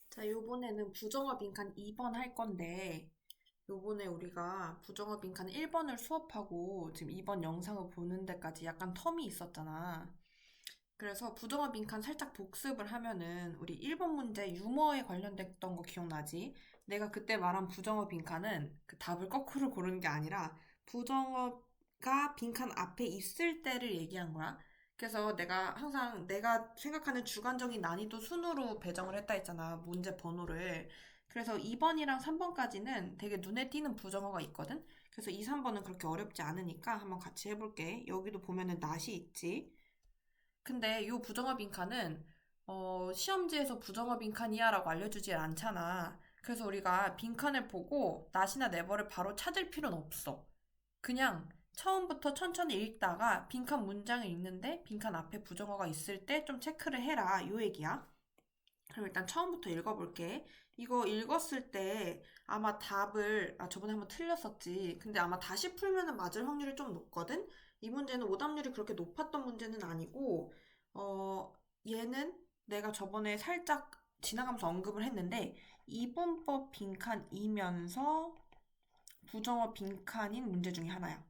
자, 요번에는 부정어 빈칸 2번 할 건데, 요번에 우리가 부정어 빈칸 1번을 수업하고 지금 2번 영상을 보는 데까지 약간 텀이 있었잖아. 그래서 부정어 빈칸 살짝 복습을 하면은 우리 1번 문제 유머에 관련됐던 거 기억나지? 내가 그때 말한 부정어 빈칸은 그 답을 거꾸로 고르는 게 아니라 부정어가 빈칸 앞에 있을 때를 얘기한 거야. 그래서 내가 항상 내가 생각하는 주관적인 난이도 순으로 배정을 했다 했잖아. 문제 번호를. 그래서 2번이랑 3번까지는 되게 눈에 띄는 부정어가 있거든? 그래서 2, 3번은 그렇게 어렵지 않으니까 한번 같이 해볼게. 여기도 보면은 not이 있지. 근데 이 부정어 빈칸은 시험지에서 부정어 빈칸이야 라고 알려주질 않잖아. 그래서 우리가 빈칸을 보고 not이나 never를 바로 찾을 필요는 없어. 그냥 처음부터 천천히 읽다가 빈칸 문장을 읽는데 빈칸 앞에 부정어가 있을 때 좀 체크를 해라. 요 얘기야. 그럼 일단 처음부터 읽어볼게. 이거 읽었을 때 아마 답을, 저번에 한번 틀렸었지. 근데 아마 다시 풀면은 맞을 확률이 좀 높거든? 이 문제는 오답률이 그렇게 높았던 문제는 아니고, 어, 얘는 내가 저번에 살짝 지나가면서 언급을 했는데, 이분법 빈칸이면서 부정어 빈칸인 문제 중에 하나야.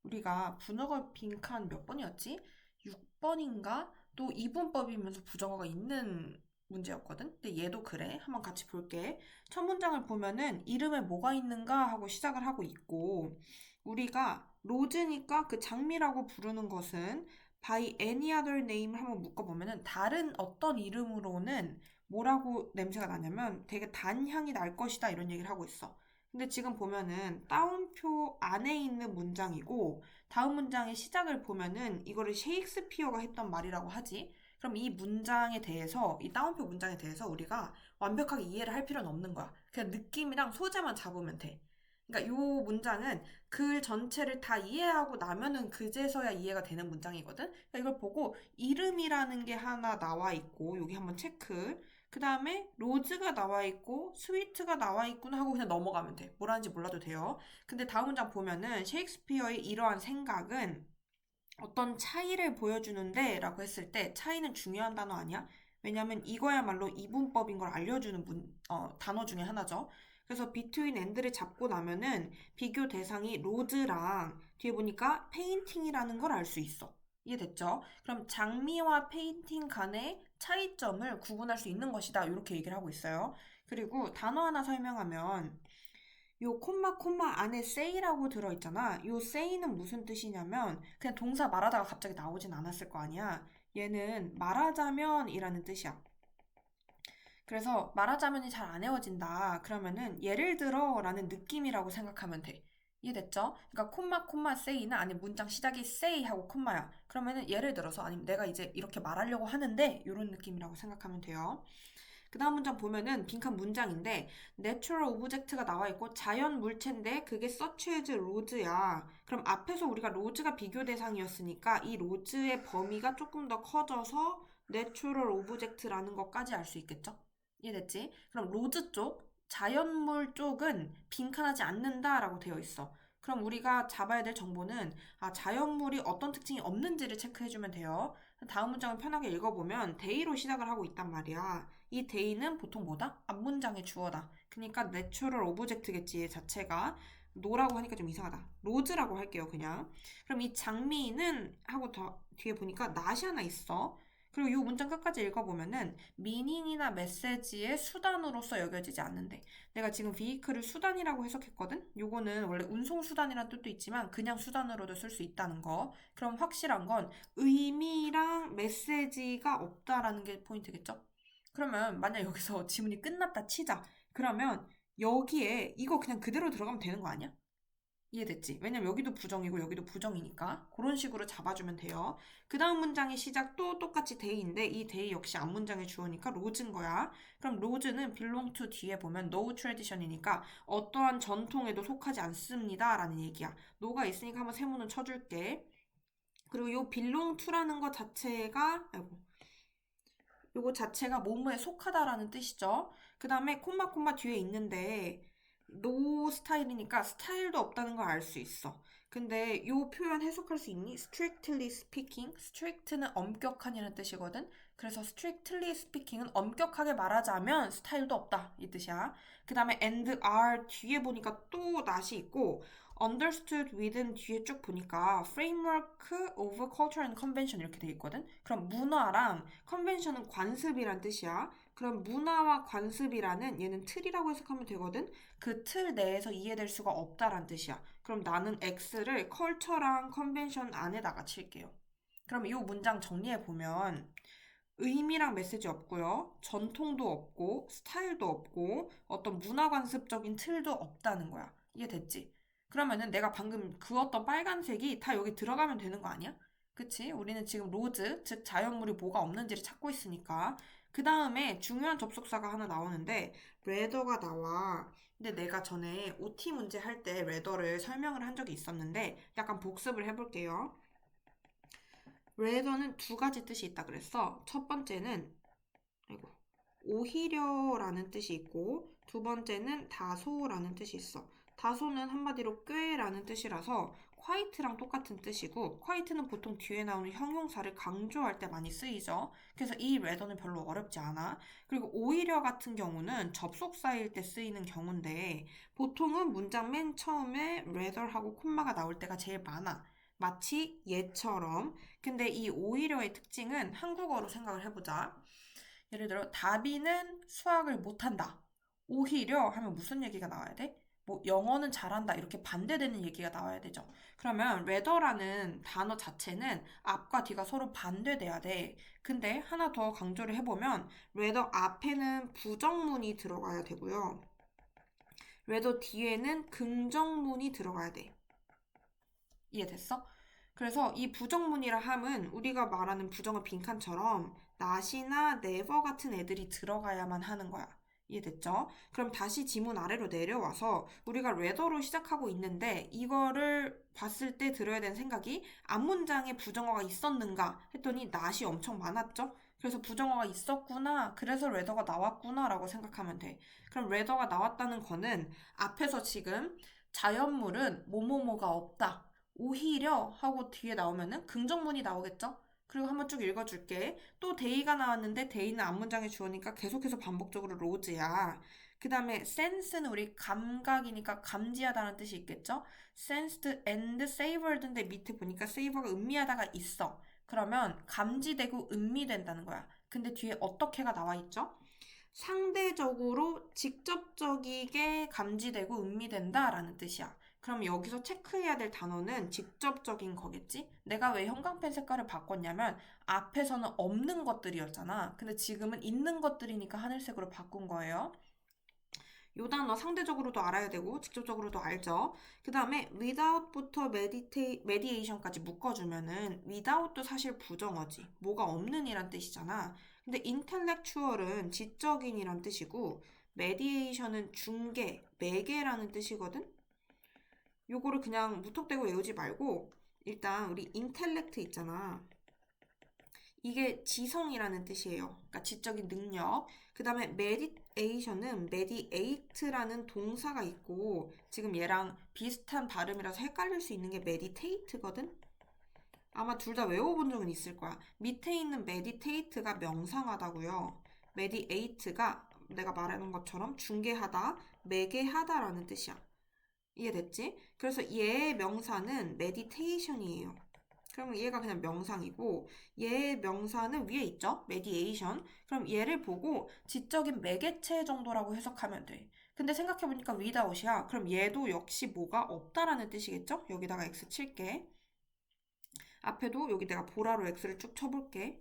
우리가 부정어 빈칸 몇 번이었지? 6번인가? 또 이분법이면서 부정어가 있는 문제였거든? 근데 얘도 그래. 한번 같이 볼게. 첫 문장을 보면은 이름에 뭐가 있는가 하고 시작을 하고 있고, 우리가 로즈니까 그 장미라고 부르는 것은 by any other name을 한번 묶어보면은 다른 어떤 이름으로는 뭐라고 냄새가 나냐면 되게 단 향이 날 것이다 이런 얘기를 하고 있어. 근데 지금 보면은 따옴표 안에 있는 문장이고 다음 문장의 시작을 보면은 이거를 셰익스피어가 했던 말이라고 하지. 그럼 이 문장에 대해서, 이 따옴표 문장에 대해서 우리가 완벽하게 이해를 할 필요는 없는 거야. 그냥 느낌이랑 소재만 잡으면 돼. 그러니까 이 문장은 글 전체를 다 이해하고 나면은 그제서야 이해가 되는 문장이거든. 그러니까 이걸 보고 이름이라는 게 하나 나와 있고 여기 한번 체크. 그 다음에 로즈가 나와 있고 스위트가 나와 있구나 하고 그냥 넘어가면 돼. 뭐라는지 몰라도 돼요. 근데 다음 문장 보면은 셰익스피어의 이러한 생각은 어떤 차이를 보여주는데 라고 했을 때 차이는 중요한 단어 아니야? 왜냐면 이거야말로 이분법인 걸 알려주는 단어 중에 하나죠. 그래서 between and를 잡고 나면은 비교 대상이 로즈랑 뒤에 보니까 페인팅이라는 걸 알 수 있어. 이해됐죠? 그럼 장미와 페인팅 간의 차이점을 구분할 수 있는 것이다. 이렇게 얘기를 하고 있어요. 그리고 단어 하나 설명하면 요 콤마 안에 say라고 들어있잖아. 요 say는 무슨 뜻이냐면 그냥 동사 말하다가 갑자기 나오진 않았을 거 아니야. 얘는 말하자면이라는 뜻이야. 그래서 말하자면이 잘 안 외워진다. 그러면은 예를 들어 라는 느낌이라고 생각하면 돼. 이해됐죠? 그러니까 콤마 say는 아니 문장 시작이 say 하고 콤마야. 그러면은 예를 들어서 아니면 내가 이제 이렇게 말하려고 하는데 이런 느낌이라고 생각하면 돼요. 그 다음 문장 보면은 빈칸 문장인데 natural object가 나와 있고 자연 물체인데 그게 such as rose야. 그럼 앞에서 우리가 로즈가 비교 대상이었으니까 이 로즈의 범위가 조금 더 커져서 natural object라는 것까지 알 수 있겠죠? 이해됐지? 그럼 로즈 쪽, 자연물 쪽은 빈칸하지 않는다라고 되어 있어. 그럼 우리가 잡아야 될 정보는 자연물이 어떤 특징이 없는지를 체크해주면 돼요. 다음 문장을 편하게 읽어보면 데이로 시작을 하고 있단 말이야. 이 데이는 보통 뭐다? 앞문장의 주어다. 그러니까 내추럴 오브젝트겠지, 얘 자체가. 노라고 하니까 좀 이상하다. 로즈라고 할게요, 그냥. 그럼 이 장미는 하고 더 뒤에 보니까 낫이 하나 있어. 그리고 이 문장 끝까지 읽어보면은 미닝이나 메시지의 수단으로서 여겨지지 않는데 내가 지금 비이클을 수단이라고 해석했거든? 요거는 원래 운송수단이라는 뜻도 있지만 그냥 수단으로도 쓸 수 있다는 거. 그럼 확실한 건 의미랑 메시지가 없다라는 게 포인트겠죠? 그러면 만약 여기서 지문이 끝났다 치자. 그러면 여기에 이거 그냥 그대로 들어가면 되는 거 아니야? 이해됐지? 왜냐면 여기도 부정이고 여기도 부정이니까 그런 식으로 잡아주면 돼요. 그 다음 문장의 시작도 똑같이 데이인데 이 데이 역시 앞문장의 주어니까 로즈인 거야. 그럼 로즈는 belong to 뒤에 보면 no tradition이니까 어떠한 전통에도 속하지 않습니다 라는 얘기야. no가 있으니까 한번 세모는 쳐줄게. 그리고 요 belong to라는 것 자체가 요거 자체가 뭐뭐에 속하다라는 뜻이죠. 그 다음에 콤마 뒤에 있는데 no 스타일이니까 스타일도 없다는 걸 알 수 있어. 근데 이 표현 해석할 수 있니? strictly speaking. strict는 엄격한이라는 뜻이거든. 그래서 strictly speaking은 엄격하게 말하자면 스타일도 없다 이 뜻이야. 그 다음에 and are 뒤에 보니까 또 not이 있고 understood with은 뒤에 쭉 보니까 framework of culture and convention 이렇게 돼 있거든. 그럼 문화랑 convention은 관습이란 뜻이야. 그럼 문화와 관습이라는 얘는 틀이라고 해석하면 되거든. 그 틀 내에서 이해될 수가 없다란 뜻이야. 그럼 나는 X를 컬처랑 컨벤션 안에다가 칠게요. 그럼 이 문장 정리해 보면 의미랑 메시지 없고요. 전통도 없고 스타일도 없고 어떤 문화관습적인 틀도 없다는 거야. 이해됐지? 그러면은 내가 방금 그었던 빨간색이 다 여기 들어가면 되는 거 아니야? 그치? 우리는 지금 로즈, 즉 자연물이 뭐가 없는지를 찾고 있으니까 그 다음에 중요한 접속사가 하나 나오는데 레더가 나와. 근데 내가 전에 OT 문제 할 때 레더를 설명을 한 적이 있었는데 약간 복습을 해볼게요. 레더는 두 가지 뜻이 있다 그랬어. 첫 번째는 아이고, 오히려라는 뜻이 있고 두 번째는 다소라는 뜻이 있어. 다소는 한마디로 꽤라는 뜻이라서 quiet랑 똑같은 뜻이고 quiet는 보통 뒤에 나오는 형용사를 강조할 때 많이 쓰이죠. 그래서 이 rather는 별로 어렵지 않아. 그리고 오히려 같은 경우는 접속사일 때 쓰이는 경우인데 보통은 문장 맨 처음에 rather하고 콤마가 나올 때가 제일 많아. 마치 얘처럼. 근데 이 오히려의 특징은 한국어로 생각을 해보자. 예를 들어 다비는 수학을 못한다. 오히려 하면 무슨 얘기가 나와야 돼? 뭐 영어는 잘한다 이렇게 반대되는 얘기가 나와야 되죠. 그러면 rather라는 단어 자체는 앞과 뒤가 서로 반대돼야 돼. 근데 하나 더 강조를 해보면 rather 앞에는 부정문이 들어가야 되고요. rather 뒤에는 긍정문이 들어가야 돼. 이해됐어? 그래서 이 부정문이라 함은 우리가 말하는 부정어 빈칸처럼 not이나 never 같은 애들이 들어가야만 하는 거야. 이해됐죠? 그럼 다시 지문 아래로 내려와서 우리가 rather로 시작하고 있는데 이거를 봤을 때 들어야 되는 생각이 앞문장에 부정어가 있었는가 했더니 not이 엄청 많았죠? 그래서 부정어가 있었구나. 그래서 rather가 나왔구나 라고 생각하면 돼. 그럼 rather가 나왔다는 거는 앞에서 지금 자연물은 뭐뭐뭐가 없다. 오히려 하고 뒤에 나오면은 긍정문이 나오겠죠? 그리고 한번 쭉 읽어줄게. 또 데이가 나왔는데 데이는 앞문장에 주어니까 계속해서 반복적으로 로즈야. 그 다음에 sense는 우리 감각이니까 감지하다는 뜻이 있겠죠? sensed and savored인데 밑에 보니까 savour가 음미하다가 있어. 그러면 감지되고 음미된다는 거야. 근데 뒤에 어떻게가 나와 있죠? 상대적으로 직접적이게 감지되고 음미된다라는 뜻이야. 그럼 여기서 체크해야 될 단어는 직접적인 거겠지? 내가 왜 형광펜 색깔을 바꿨냐면 앞에서는 없는 것들이었잖아. 근데 지금은 있는 것들이니까 하늘색으로 바꾼 거예요. 요 단어 상대적으로도 알아야 되고 직접적으로도 알죠. 그 다음에 without부터 mediation까지 묶어주면은 without도 사실 부정어지. 뭐가 없는 이란 뜻이잖아. 근데 intellectual은 지적인이란 뜻이고 mediation은 중개, 매개라는 뜻이거든. 요거를 그냥 무턱대고 외우지 말고 일단 우리 intellect 있잖아. 이게 지성이라는 뜻이에요. 그러니까 지적인 능력. 그 다음에 meditation은 mediate라는 동사가 있고 지금 얘랑 비슷한 발음이라서 헷갈릴 수 있는 게 meditate거든? 아마 둘 다 외워본 적은 있을 거야. 밑에 있는 meditate가 명상하다고요. mediate가 내가 말하는 것처럼 중개하다, 매개하다라는 뜻이야. 이해됐지? 그래서 얘의 명사는 meditation이에요. 그럼 얘가 그냥 명상이고 얘의 명사는 위에 있죠? mediation. 그럼 얘를 보고 지적인 매개체 정도라고 해석하면 돼. 근데 생각해보니까 without이야. 그럼 얘도 역시 뭐가 없다라는 뜻이겠죠? 여기다가 x 칠게. 앞에도 여기 내가 보라로 x를 쭉 쳐볼게.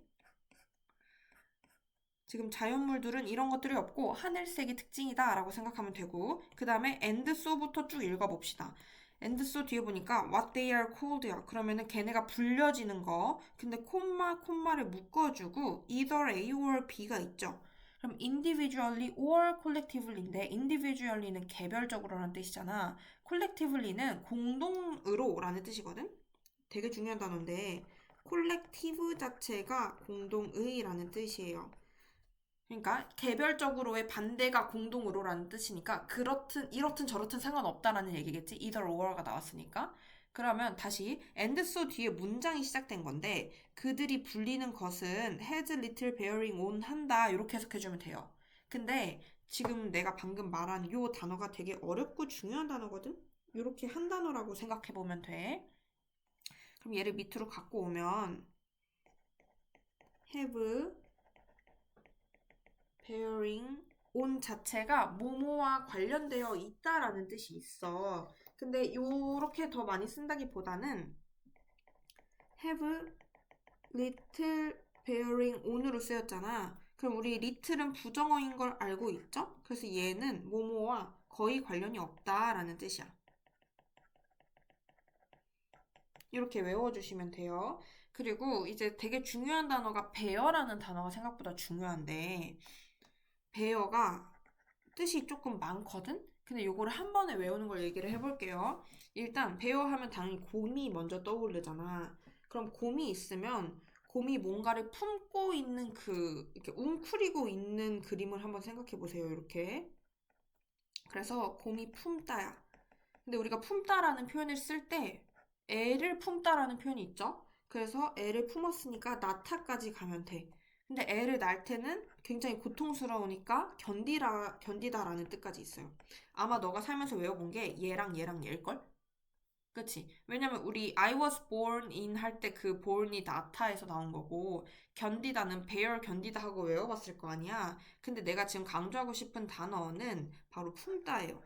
지금 자연물들은 이런 것들이 없고 하늘색이 특징이다 라고 생각하면 되고 그 다음에 and so부터 쭉 읽어봅시다. and so 뒤에 보니까 what they are called야. 그러면은 걔네가 불려지는 거. 근데 콤마를 묶어주고 either A or B가 있죠. 그럼 individually or collectively인데 individually는 개별적으로라는 뜻이잖아. collectively는 공동으로라는 뜻이거든. 되게 중요한 단어인데 collective 자체가 공동의라는 뜻이에요. 그러니까 개별적으로의 반대가 공동으로라는 뜻이니까 그렇든 이렇든 저렇든 상관없다라는 얘기겠지. either or가 나왔으니까. 그러면 다시 and so 뒤에 문장이 시작된 건데 그들이 불리는 것은 has little bearing on 한다 이렇게 해석해주면 돼요. 근데 지금 내가 방금 말한 요 단어가 되게 어렵고 중요한 단어거든? 이렇게 한 단어라고 생각해보면 돼. 그럼 얘를 밑으로 갖고 오면 have bearing on 자체가 뭐뭐와 관련되어 있다라는 뜻이 있어. 근데 요렇게 더 많이 쓴다기보다는 have little bearing on으로 쓰였잖아. 그럼 우리 little은 부정어인 걸 알고 있죠? 그래서 얘는 뭐뭐와 거의 관련이 없다라는 뜻이야. 이렇게 외워주시면 돼요. 그리고 이제 되게 중요한 단어가 bear라는 단어가 생각보다 중요한데 bear가 뜻이 조금 많거든? 근데 요거를 한 번에 외우는 걸 얘기를 해볼게요. 일단 bear 하면 당연히 곰이 먼저 떠오르잖아. 그럼 곰이 있으면 곰이 뭔가를 품고 있는 이렇게 웅크리고 있는 그림을 한번 생각해 보세요. 이렇게. 그래서 곰이 품다야. 근데 우리가 품다라는 표현을 쓸 때 애를 품다라는 표현이 있죠? 그래서 애를 품었으니까 낳다까지 가면 돼. 근데 애를 낳을 때는 굉장히 고통스러우니까 견디다라는 뜻까지 있어요. 아마 너가 살면서 외워본 게 얘랑 얘일걸? 그치? 왜냐면 우리 I was born in 할 때 그 born이 낳다에서 나온 거고 견디다는 bear 견디다 하고 외워봤을 거 아니야. 근데 내가 지금 강조하고 싶은 단어는 바로 품다예요.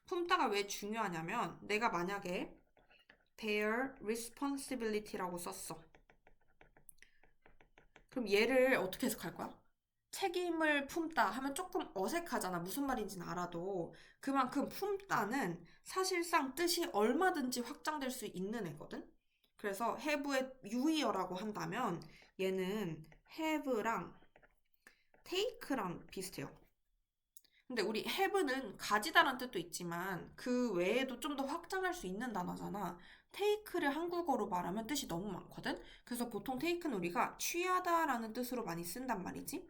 품다가 왜 중요하냐면 내가 만약에 bear responsibility라고 썼어. 그럼 얘를 어떻게 해석할 거야? 책임을 품다 하면 조금 어색하잖아. 무슨 말인지는 알아도. 그만큼 품다는 사실상 뜻이 얼마든지 확장될 수 있는 애거든? 그래서 have의 유의어라고 한다면 얘는 have랑 take랑 비슷해요. 근데 우리 have는 가지다란 뜻도 있지만 그 외에도 좀 더 확장할 수 있는 단어잖아. take를 한국어로 말하면 뜻이 너무 많거든? 그래서 보통 take는 우리가 취하다라는 뜻으로 많이 쓴단 말이지.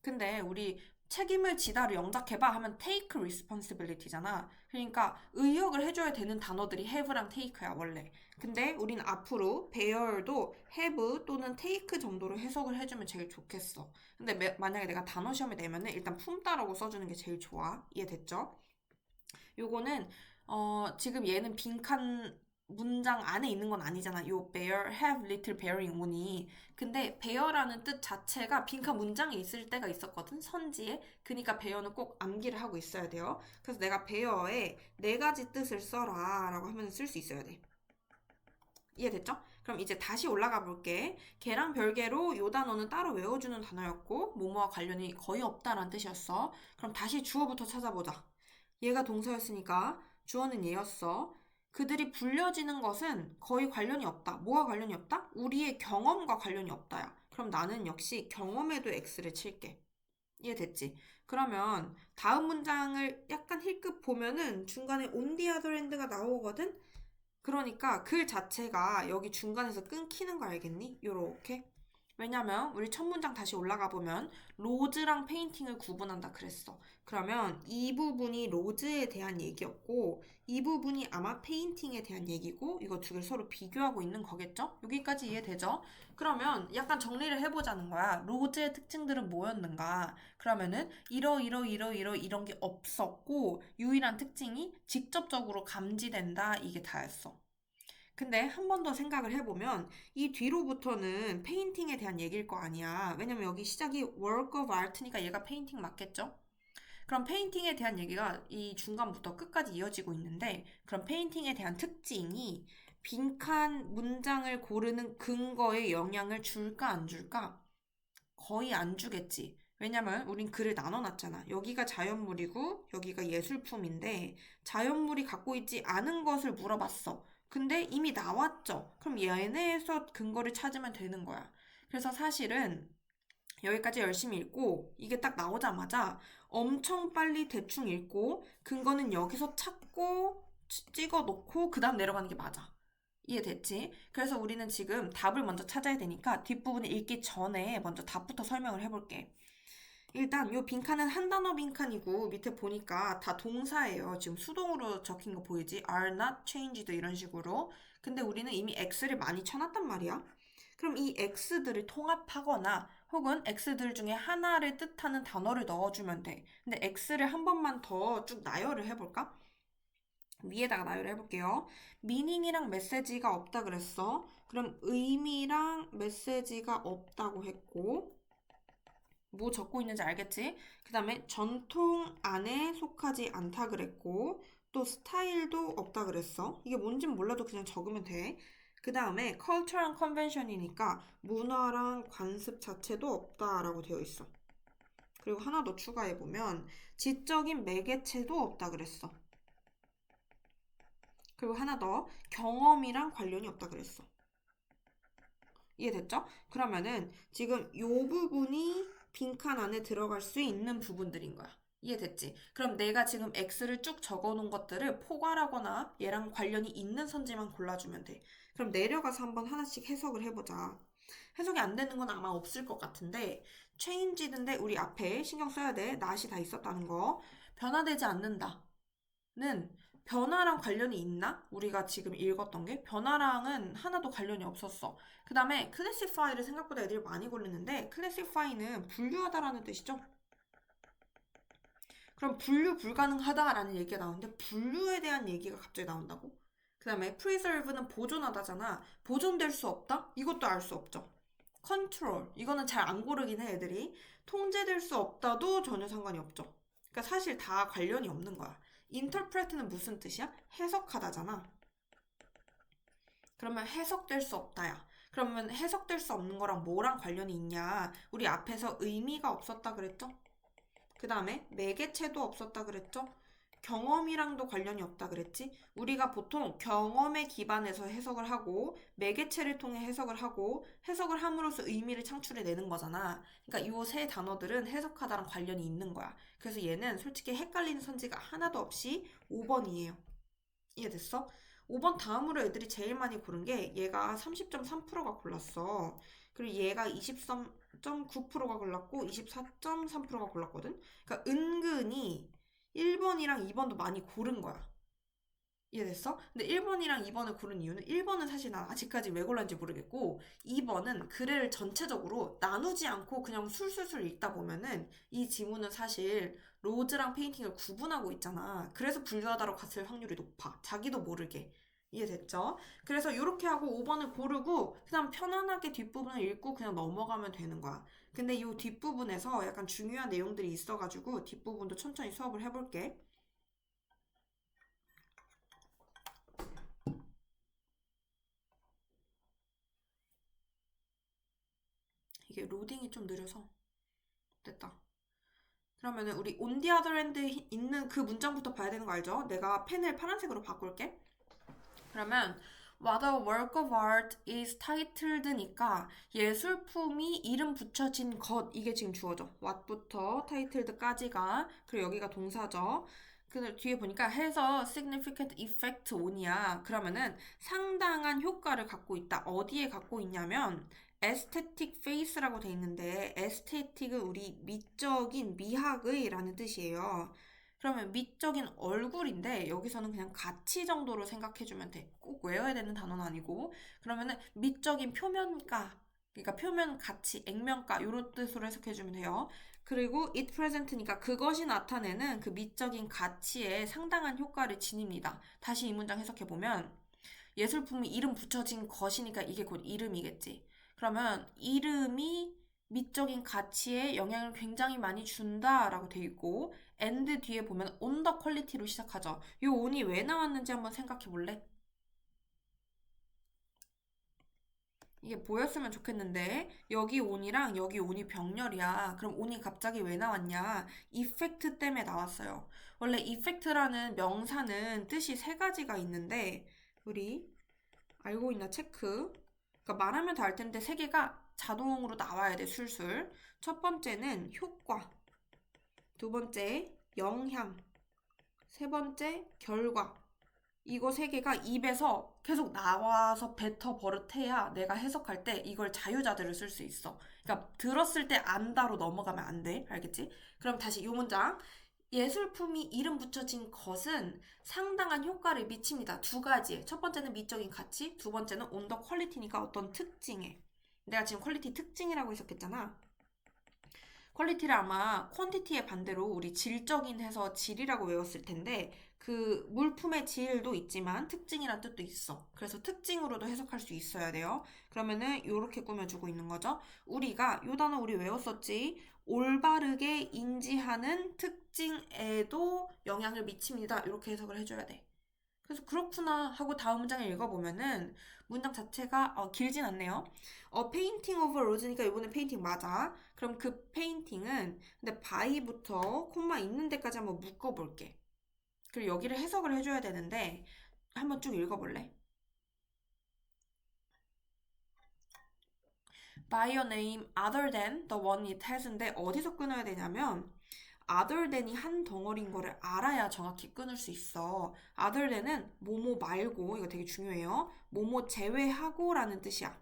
근데 우리 책임을 지다를 영작해봐 하면 take responsibility잖아. 그러니까 의역을 해줘야 되는 단어들이 have랑 take야 원래. 근데 우린 앞으로 bear도 have 또는 take 정도로 해석을 해주면 제일 좋겠어. 근데 만약에 내가 단어 시험에 내면은 일단 품다라고 써주는 게 제일 좋아. 이해됐죠? 요거는 지금 얘는 빈칸 문장 안에 있는 건 아니잖아. 요 bear, have little bearing on이. 근데 bear라는 뜻 자체가 빈칸 문장에 있을 때가 있었거든. 선지에. 그러니까 bear는 꼭 암기를 하고 있어야 돼요. 그래서 내가 bear에 네 가지 뜻을 써라 라고 하면 쓸 수 있어야 돼. 이해됐죠? 그럼 이제 다시 올라가 볼게. 걔랑 별개로 요 단어는 따로 외워주는 단어였고 뭐뭐와 관련이 거의 없다라는 뜻이었어. 그럼 다시 주어부터 찾아보자. 얘가 동사였으니까 주어는 얘였어. 그들이 불려지는 것은 거의 관련이 없다. 뭐와 관련이 없다? 우리의 경험과 관련이 없다야. 그럼 나는 역시 경험에도 X를 칠게. 이해됐지? 그러면 다음 문장을 약간 힐끗 보면은 중간에 on the other hand가 나오거든? 그러니까 글 자체가 여기 중간에서 끊기는 거 알겠니? 요렇게. 왜냐면 우리 첫 문장 다시 올라가 보면 로즈랑 페인팅을 구분한다 그랬어. 그러면 이 부분이 로즈에 대한 얘기였고 이 부분이 아마 페인팅에 대한 얘기고 이거 두 개를 서로 비교하고 있는 거겠죠? 여기까지 이해되죠? 그러면 약간 정리를 해보자는 거야. 로즈의 특징들은 뭐였는가? 그러면은 이런 게 없었고 유일한 특징이 직접적으로 감지된다 이게 다였어. 근데 한 번 더 생각을 해보면 이 뒤로부터는 페인팅에 대한 얘기일 거 아니야. 왜냐면 여기 시작이 work of art니까 얘가 페인팅 맞겠죠? 그럼 페인팅에 대한 얘기가 이 중간부터 끝까지 이어지고 있는데 그럼 페인팅에 대한 특징이 빈칸 문장을 고르는 근거에 영향을 줄까 안 줄까? 거의 안 주겠지. 왜냐면 우린 글을 나눠놨잖아. 여기가 자연물이고 여기가 예술품인데 자연물이 갖고 있지 않은 것을 물어봤어. 근데 이미 나왔죠. 그럼 얘네에서 근거를 찾으면 되는 거야. 그래서 사실은 여기까지 열심히 읽고 이게 딱 나오자마자 엄청 빨리 대충 읽고 근거는 여기서 찾고 찍어 놓고 그 다음 내려가는 게 맞아. 이해됐지? 그래서 우리는 지금 답을 먼저 찾아야 되니까 뒷부분을 읽기 전에 먼저 답부터 설명을 해볼게. 일단 요 빈칸은 한 단어 빈칸이고 밑에 보니까 다 동사예요. 지금 수동으로 적힌 거 보이지? are not changed 이런 식으로. 근데 우리는 이미 x를 많이 쳐놨단 말이야. 그럼 이 x들을 통합하거나 혹은 x들 중에 하나를 뜻하는 단어를 넣어주면 돼. 근데 x를 한 번만 더 쭉 나열을 해볼까? 위에다가 나열을 해볼게요. 미닝이랑 메시지가 없다 그랬어. 그럼 의미랑 메시지가 없다고 했고 뭐 적고 있는지 알겠지? 그 다음에 전통 안에 속하지 않다 그랬고 또 스타일도 없다 그랬어. 이게 뭔진 몰라도 그냥 적으면 돼. 그 다음에 culture랑 convention이니까 문화랑 관습 자체도 없다라고 되어 있어. 그리고 하나 더 추가해보면 지적인 매개체도 없다 그랬어. 그리고 하나 더 경험이랑 관련이 없다 그랬어. 이해됐죠? 그러면은 지금 이 부분이 빈칸 안에 들어갈 수 있는 부분들인 거야. 이해됐지? 그럼 내가 지금 X를 쭉 적어놓은 것들을 포괄하거나 얘랑 관련이 있는 선지만 골라주면 돼. 그럼 내려가서 한번 하나씩 해석을 해보자. 해석이 안 되는 건 아마 없을 것 같은데 changed인데 우리 앞에 신경 써야 돼. not이 다 있었다는 거. 변화되지 않는다. 는 변화랑 관련이 있나? 우리가 지금 읽었던 게 변화랑은 하나도 관련이 없었어. 그 다음에 classify를 생각보다 애들이 많이 고르는데 classify는 분류하다라는 뜻이죠. 그럼 분류 불가능하다라는 얘기가 나오는데 분류에 대한 얘기가 갑자기 나온다고? 그 다음에 preserve는 보존하다잖아. 보존될 수 없다? 이것도 알 수 없죠. control 이거는 잘 안 고르긴 해 애들이. 통제될 수 없다도 전혀 상관이 없죠. 그러니까 사실 다 관련이 없는 거야. interpret는 무슨 뜻이야? 해석하다잖아. 그러면 해석될 수 없다야. 그러면 해석될 수 없는 거랑 뭐랑 관련이 있냐? 우리 앞에서 의미가 없었다 그랬죠? 그 다음에 매개체도 없었다 그랬죠? 경험이랑도 관련이 없다 그랬지? 우리가 보통 경험에 기반해서 해석을 하고 매개체를 통해 해석을 하고 해석을 함으로써 의미를 창출해내는 거잖아. 그러니까 이 세 단어들은 해석하다랑 관련이 있는 거야. 그래서 얘는 솔직히 헷갈리는 선지가 하나도 없이 5번이에요. 이해됐어? 5번 다음으로 애들이 제일 많이 고른 게 얘가 30.3%가 골랐어. 그리고 얘가 23.9%가 골랐고 24.3%가 골랐거든. 그러니까 은근히 1번이랑 2번도 많이 고른 거야. 이해됐어? 근데 1번이랑 2번을 고른 이유는 1번은 사실 난 아직까지 왜 골랐는지 모르겠고 2번은 글을 전체적으로 나누지 않고 그냥 술술술 읽다 보면은 이 지문은 사실 로즈랑 페인팅을 구분하고 있잖아. 그래서 분류하다로 갔을 확률이 높아. 자기도 모르게. 이해됐죠? 그래서 이렇게 하고 5번을 고르고 그냥 편안하게 뒷부분을 읽고 그냥 넘어가면 되는 거야. 근데 이 뒷부분에서 약간 중요한 내용들이 있어가지고 뒷부분도 천천히 수업을 해볼게. 이게 로딩이 좀 느려서 됐다. 그러면은 우리 on the other hand 있는 그 문장부터 봐야 되는 거 알죠? 내가 펜을 파란색으로 바꿀게. 그러면 What a work of art is titled니까 예술품이 이름 붙여진 것 이게 지금 주어져. what부터 titled까지가 그리고 여기가 동사죠. 그 뒤에 보니까 해서 significant effect on이야. 그러면은 상당한 효과를 갖고 있다. 어디에 갖고 있냐면 aesthetic face라고 돼 있는데 aesthetic은 우리 미적인 미학의 라는 뜻이에요. 그러면 미적인 얼굴인데 여기서는 그냥 가치 정도로 생각해주면 돼. 꼭 외워야 되는 단어는 아니고 그러면은 미적인 표면가 그러니까 표면 가치, 액면가 이런 뜻으로 해석해주면 돼요. 그리고 it present니까 그것이 나타내는 그 미적인 가치에 상당한 효과를 지닙니다. 다시 이 문장 해석해보면 예술품이 이름 붙여진 것이니까 이게 곧 이름이겠지. 그러면 이름이 미적인 가치에 영향을 굉장히 많이 준다라고 돼 있고 and 뒤에 보면 on the quality로 시작하죠. 이 on이 왜 나왔는지 한번 생각해 볼래? 이게 보였으면 좋겠는데 여기 on이랑 여기 on이 병렬이야. 그럼 on이 갑자기 왜 나왔냐? 이펙트 때문에 나왔어요. 원래 이펙트라는 명사는 뜻이 세 가지가 있는데 우리 알고 있나 체크. 그러니까 말하면 다 알 텐데 세 개가 자동으로 나와야 돼 술술. 첫 번째는 효과, 두 번째 영향, 세 번째 결과. 이거 세 개가 입에서 계속 나와서 뱉어 버릇해야 내가 해석할 때 이걸 자유자재로 쓸 수 있어. 그러니까 들었을 때 안다로 넘어가면 안 돼. 알겠지? 그럼 다시 이 문장. 예술품이 이름 붙여진 것은 상당한 효과를 미칩니다. 두 가지. 첫 번째는 미적인 가치, 두 번째는 온더 퀄리티니까 어떤 특징에. 내가 지금 퀄리티 특징이라고 해석했잖아. 퀄리티를 아마 퀀티티의 반대로 우리 질적인 해서 질이라고 외웠을 텐데 그 물품의 질도 있지만 특징이란 뜻도 있어. 그래서 특징으로도 해석할 수 있어야 돼요. 그러면은 이렇게 꾸며주고 있는 거죠. 우리가 요 단어 우리 외웠었지. 올바르게 인지하는 특징에도 영향을 미칩니다. 이렇게 해석을 해줘야 돼. 그래서 그렇구나 하고 다음 문장을 읽어보면은 문장 자체가 길진 않네요. 페인팅 오브 로즈니까 이번에 페인팅 맞아. 그럼 그 페인팅은 근데 바이부터 콤마 있는 데까지 한번 묶어볼게. 그리고 여기를 해석을 해줘야 되는데 한번 쭉 읽어볼래? By a name other than the one it has인데 어디서 끊어야 되냐면 other than이 한 덩어리인 거를 알아야 정확히 끊을 수 있어. other than은 뭐뭐 말고 이거 되게 중요해요. 뭐뭐 제외하고 라는 뜻이야.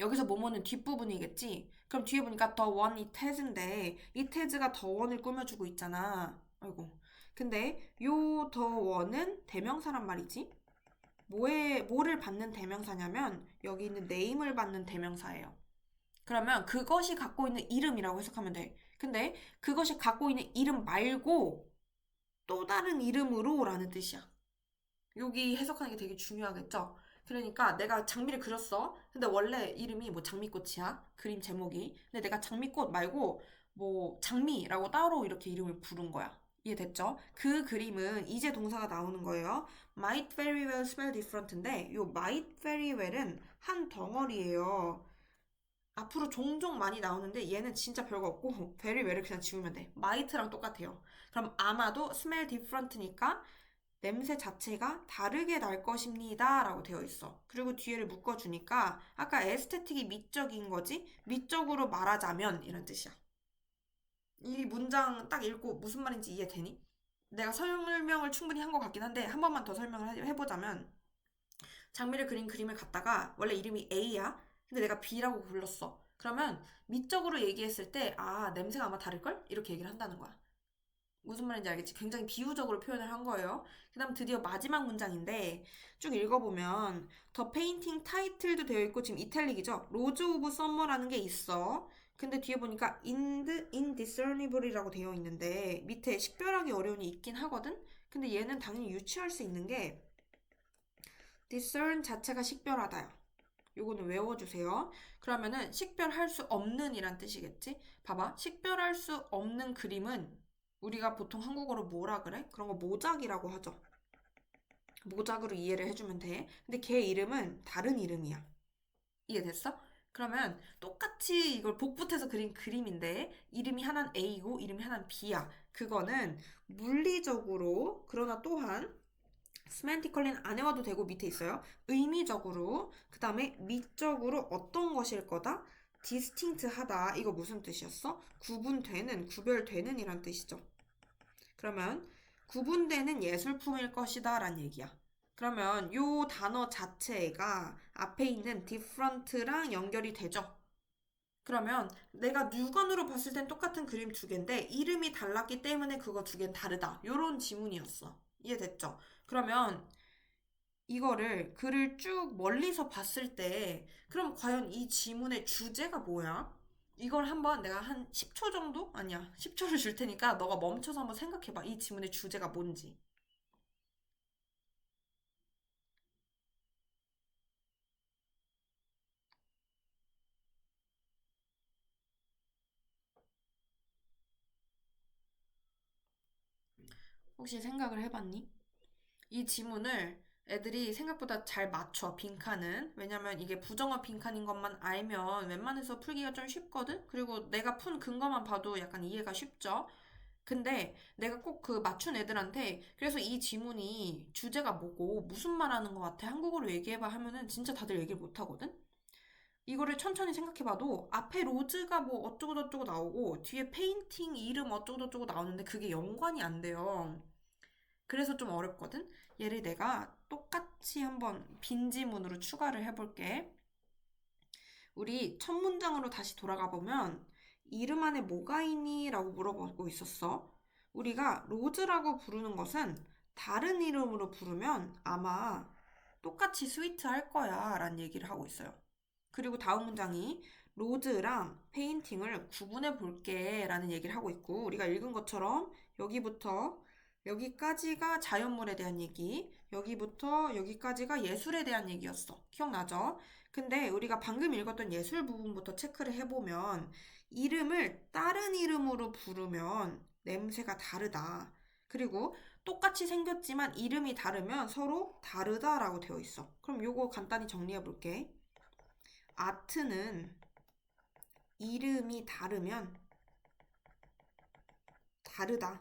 여기서 뭐뭐는 뒷부분이겠지? 그럼 뒤에 보니까 the one it has인데 it has가 the one을 꾸며주고 있잖아. 아이고. 근데 요 the one은 대명사란 말이지? 뭐를 받는 대명사냐면 여기 있는 name을 받는 대명사예요. 그러면 그것이 갖고 있는 이름이라고 해석하면 돼. 근데 그것이 갖고 있는 이름 말고 또 다른 이름으로 라는 뜻이야. 여기 해석하는 게 되게 중요하겠죠? 그러니까 내가 장미를 그렸어. 근데 원래 이름이 뭐 장미꽃이야. 그림 제목이. 근데 내가 장미꽃 말고 뭐 장미라고 따로 이렇게 이름을 부른 거야. 이해됐죠? 그 그림은 이제 동사가 나오는 거예요. Might very well smell different인데 요 might very well은 한 덩어리예요. 앞으로 종종 많이 나오는데 얘는 진짜 별거 없고 very well을 그냥 지우면 돼. might랑 똑같아요. 그럼 아마도 smell different니까 냄새 자체가 다르게 날 것입니다 라고 되어 있어. 그리고 뒤에를 묶어주니까 아까 에스테틱이 미적인 거지? 미적으로 말하자면 이런 뜻이야. 이 문장 딱 읽고 무슨 말인지 이해되니? 내가 설명을 충분히 한 것 같긴 한데 한 번만 더 설명을 해보자면 장미를 그린 그림을 갖다가 원래 이름이 A야. 근데 내가 B라고 불렀어. 그러면 미적으로 얘기했을 때 냄새가 아마 다를걸? 이렇게 얘기를 한다는 거야. 무슨 말인지 알겠지? 굉장히 비유적으로 표현을 한 거예요. 그 다음 드디어 마지막 문장인데 쭉 읽어보면 더 페인팅 타이틀도 되어 있고 지금 이탈릭이죠? 로즈 오브 썸머라는 게 있어. 근데 뒤에 보니까 indiscernible이라고 되어 있는데 밑에 식별하기 어려움이 있긴 하거든? 근데 얘는 당연히 유추할 수 있는 게 discern 자체가 식별하다요. 요거는 외워주세요. 그러면은 식별할 수 없는 이란 뜻이겠지? 봐봐. 식별할 수 없는 그림은 우리가 보통 한국어로 뭐라 그래? 그런 거 모작이라고 하죠. 모작으로 이해를 해주면 돼. 근데 걔 이름은 다른 이름이야. 이해됐어? 그러면 똑같이 이걸 복붙해서 그린 그림인데 이름이 하나는 A고 이름이 하나는 B야. 그거는 물리적으로 그러나 또한 스멘티컬리는 안 해와도 되고 밑에 있어요. 의미적으로 그 다음에 미적으로 어떤 것일 거다? 디스팅트하다. 이거 무슨 뜻이었어? 구분되는, 구별되는 이란 뜻이죠. 그러면 구분되는 예술품일 것이다 라는 얘기야. 그러면 요 단어 자체가 앞에 있는 different랑 연결이 되죠. 그러면 내가 육안으로 봤을 땐 똑같은 그림 두 개인데 이름이 달랐기 때문에 그거 두 개는 다르다. 요런 지문이었어. 이해됐죠? 그러면 이거를 글을 쭉 멀리서 봤을 때 그럼 과연 이 지문의 주제가 뭐야? 이걸 한번 내가 한 10초 정도? 아니야. 10초를 줄 테니까 너가 멈춰서 한번 생각해봐. 이 지문의 주제가 뭔지. 혹시 생각을 해봤니? 이 지문을 애들이 생각보다 잘 맞춰, 빈칸은. 왜냐면 이게 부정어 빈칸인 것만 알면 웬만해서 풀기가 좀 쉽거든? 그리고 내가 푼 근거만 봐도 약간 이해가 쉽죠? 근데 내가 꼭 그 맞춘 애들한테 그래서 이 지문이 주제가 뭐고 무슨 말 하는 것 같아? 한국어로 얘기해봐 하면은 진짜 다들 얘기를 못 하거든? 이거를 천천히 생각해봐도 앞에 로즈가 뭐 어쩌고저쩌고 나오고 뒤에 페인팅 이름 어쩌고저쩌고 나오는데 그게 연관이 안 돼요. 그래서 좀 어렵거든? 얘를 내가 똑같이 한번 빈 지문으로 추가를 해볼게. 우리 첫 문장으로 다시 돌아가 보면 이름 안에 뭐가 있니? 라고 물어보고 있었어. 우리가 로즈라고 부르는 것은 다른 이름으로 부르면 아마 똑같이 스위트 할 거야 라는 얘기를 하고 있어요. 그리고 다음 문장이 로즈랑 페인팅을 구분해 볼게 라는 얘기를 하고 있고 우리가 읽은 것처럼 여기부터 여기까지가 자연물에 대한 얘기, 여기부터 여기까지가 예술에 대한 얘기였어. 기억나죠? 근데 우리가 방금 읽었던 예술 부분부터 체크를 해보면 이름을 다른 이름으로 부르면 냄새가 다르다. 그리고 똑같이 생겼지만 이름이 다르면 서로 다르다라고 되어 있어. 그럼 요거 간단히 정리해 볼게. 아트는 이름이 다르면 다르다.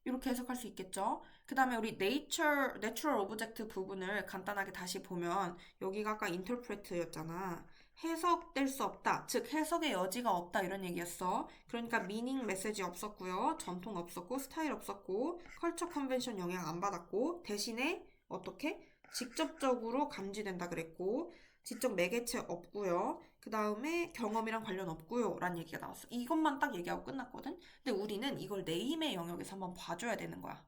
이렇게 해석할 수 있겠죠? 그 다음에 우리 natural object 부분을 간단하게 다시 보면 여기가 아까 interpret였잖아. 해석될 수 없다. 즉 해석의 여지가 없다 이런 얘기였어. 그러니까 meaning 메시지 없었고요. 전통 없었고 스타일 없었고 컬처 컨벤션 영향 안 받았고 대신에 어떻게? 직접적으로 감지된다 그랬고 지적 매개체 없고요. 그 다음에 경험이랑 관련 없고요. 라는 얘기가 나왔어. 이것만 딱 얘기하고 끝났거든? 근데 우리는 이걸 네임의 영역에서 한번 봐줘야 되는 거야.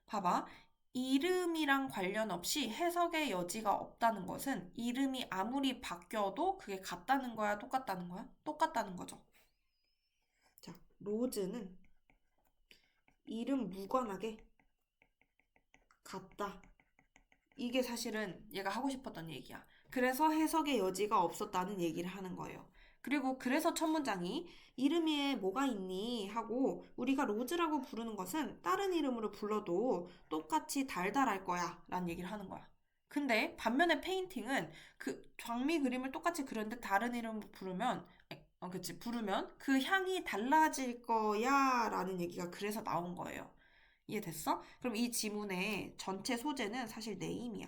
봐봐. 이름이랑 관련 없이 해석의 여지가 없다는 것은 이름이 아무리 바뀌어도 그게 같다는 거야? 똑같다는 거야? 똑같다는 거죠. 자, 로즈는 이름 무관하게 같다. 이게 사실은 얘가 하고 싶었던 얘기야. 그래서 해석의 여지가 없었다는 얘기를 하는 거예요. 그리고 그래서 첫 문장이 이름에 뭐가 있니? 하고 우리가 로즈라고 부르는 것은 다른 이름으로 불러도 똑같이 달달할 거야 라는 얘기를 하는 거야. 근데 반면에 페인팅은 그 장미 그림을 똑같이 그렸는데 다른 이름으로 부르면 그치 부르면 그 향이 달라질 거야 라는 얘기가 그래서 나온 거예요. 이해됐어? 그럼 이 지문의 전체 소재는 사실 네임이야.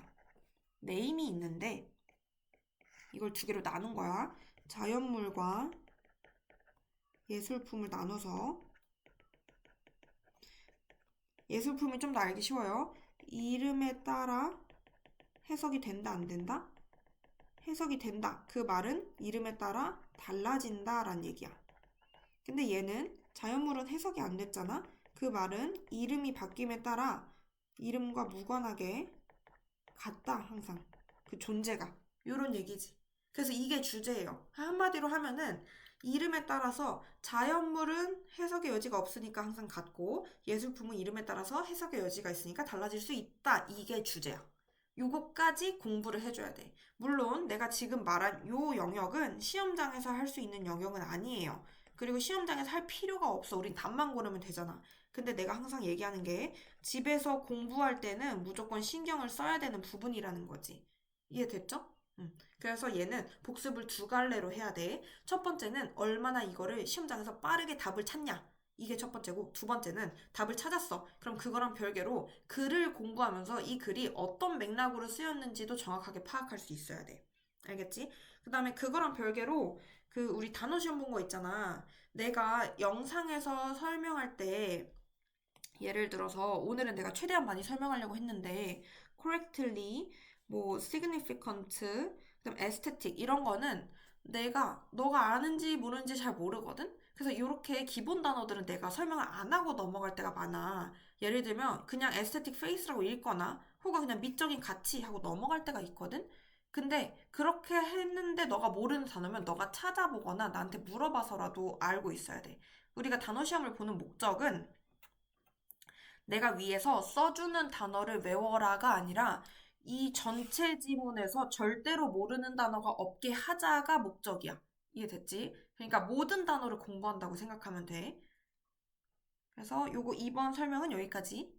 네임이 있는데 이걸 두 개로 나눈 거야. 자연물과 예술품을 나눠서 예술품이 좀 더 알기 쉬워요. 이름에 따라 해석이 된다, 안 된다? 해석이 된다. 그 말은 이름에 따라 달라진다 라는 얘기야. 근데 얘는 자연물은 해석이 안 됐잖아. 그 말은 이름이 바뀜에 따라 이름과 무관하게 같다 항상 그 존재가 요런 얘기지. 그래서 이게 주제예요. 한마디로 하면은 이름에 따라서 자연물은 해석의 여지가 없으니까 항상 같고 예술품은 이름에 따라서 해석의 여지가 있으니까 달라질 수 있다. 이게 주제야. 요거까지 공부를 해줘야 돼. 물론 내가 지금 말한 요 영역은 시험장에서 할 수 있는 영역은 아니에요. 그리고 시험장에서 할 필요가 없어. 우린 답만 고르면 되잖아. 근데 내가 항상 얘기하는 게 집에서 공부할 때는 무조건 신경을 써야 되는 부분이라는 거지. 이해됐죠? 그래서 얘는 복습을 두 갈래로 해야 돼. 첫 번째는 얼마나 이거를 시험장에서 빠르게 답을 찾냐. 이게 첫 번째고 두 번째는 답을 찾았어. 그럼 그거랑 별개로 글을 공부하면서 이 글이 어떤 맥락으로 쓰였는지도 정확하게 파악할 수 있어야 돼. 알겠지? 그 다음에 그거랑 별개로 그 우리 단어 시험 본 거 있잖아. 내가 영상에서 설명할 때 예를 들어서 오늘은 내가 최대한 많이 설명하려고 했는데 correctly, 뭐 significant, 그다음 aesthetic 이런 거는 너가 아는지 모르는지 잘 모르거든? 그래서 이렇게 기본 단어들은 내가 설명을 안 하고 넘어갈 때가 많아. 예를 들면 그냥 aesthetic face라고 읽거나 혹은 그냥 미적인 가치 하고 넘어갈 때가 있거든? 근데 그렇게 했는데 너가 모르는 단어면 너가 찾아보거나 나한테 물어봐서라도 알고 있어야 돼. 우리가 단어 시험을 보는 목적은 내가 위에서 써주는 단어를 외워라가 아니라 이 전체 지문에서 절대로 모르는 단어가 없게 하자가 목적이야. 이해됐지? 그러니까 모든 단어를 공부한다고 생각하면 돼. 그래서 요거 2번 설명은 여기까지.